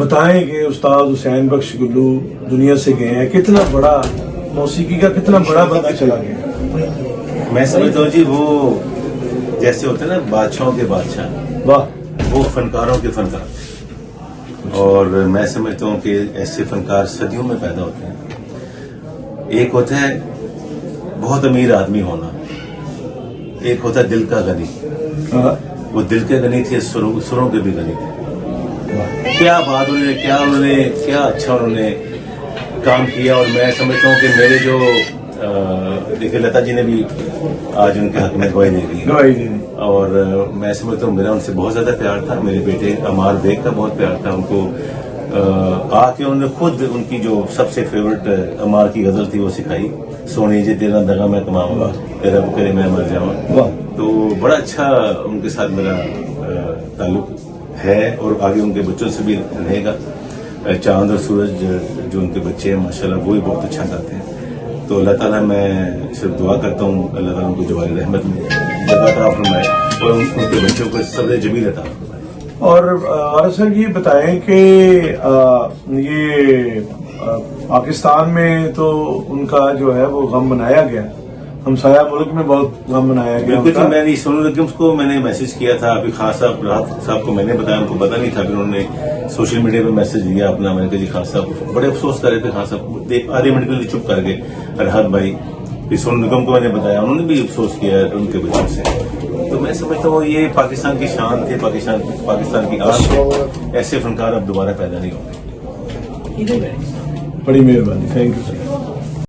بتائیں کہ استاد حسین بخش گلو دنیا سے گئے ہیں، کتنا بڑا موسیقی کا کتنا بڑا بندہ چلا گیا. میں سمجھتا ہوں جی وہ جیسے ہوتے ہیں نا بادشاہوں کے بادشاہ، واہ. وہ فنکاروں کے فنکار تھے، اور میں سمجھتا ہوں کہ ایسے فنکار صدیوں میں پیدا ہوتے ہیں. ایک ہوتا ہے بہت امیر آدمی ہونا، ایک ہوتا ہے دل کا غنی. وہ دل کے غنی تھے، سروں کے بھی غنی تھے. کیا بات انہوں نے کیا اچھا انہوں نے کام کیا. اور میں سمجھتا ہوں کہ میرے جو دیکھیے لتا جی نے بھی آج ان کے حق میں گواہی دے دی، اور میں سمجھتا ہوں میرا ان سے بہت زیادہ پیار تھا. میرے بیٹے عمار بیگ کا بہت پیار تھا. ان کو آ کے انہوں نے خود ان کی جو سب سے فیورٹ عمار کی غزل تھی وہ سکھائی، سونی جی تیرا دغا میں کماؤں گا، تیرا کرے میں مر جاؤں. تو بڑا اچھا ان کے ساتھ میرا تعلق ہے، اور آگے ان کے بچوں سے بھی رہے گا. چاند اور سورج جو ان کے بچے ہیں ماشاءاللہ وہ بھی بہت اچھا گاتے ہیں. تو اللہ تعالیٰ میں صرف دعا کرتا ہوں اللہ تعالیٰ ان کو جواری رحمت میں جگہ عطا فرمائے، اور ان کے بچوں کو صبر جمیل عطا فرمائے. اور سر یہ بتائیں کہ یہ پاکستان میں تو ان کا جو ہے وہ غم منایا گیا، ہمسایہ ملک میں بہت غم منایا گیا. بالکل. میں نے سونو نگم کو میں نے میسج کیا تھا، ابھی خان صاحب راحت صاحب کو میں نے بتایا، ان کو پتا نہیں تھا. پھر انہوں نے سوشل میڈیا پہ میسج دیا اپنا. میں نے کہا جی خان صاحب بڑے افسوس کر رہے تھے. خان صاحب آدھے منٹ کے لیے چپ کر گئے. راحت بھائی پھر سونو نگم کو میں نے بتایا، انہوں نے بھی افسوس کیا ان کے بچوں سے. تو میں سمجھتا ہوں یہ پاکستان کی شان تھے، پاکستان کی آس ہے. ایسے فنکار اب دوبارہ پیدا نہیں ہوں گے. بڑی مہربانی. Thank you sir.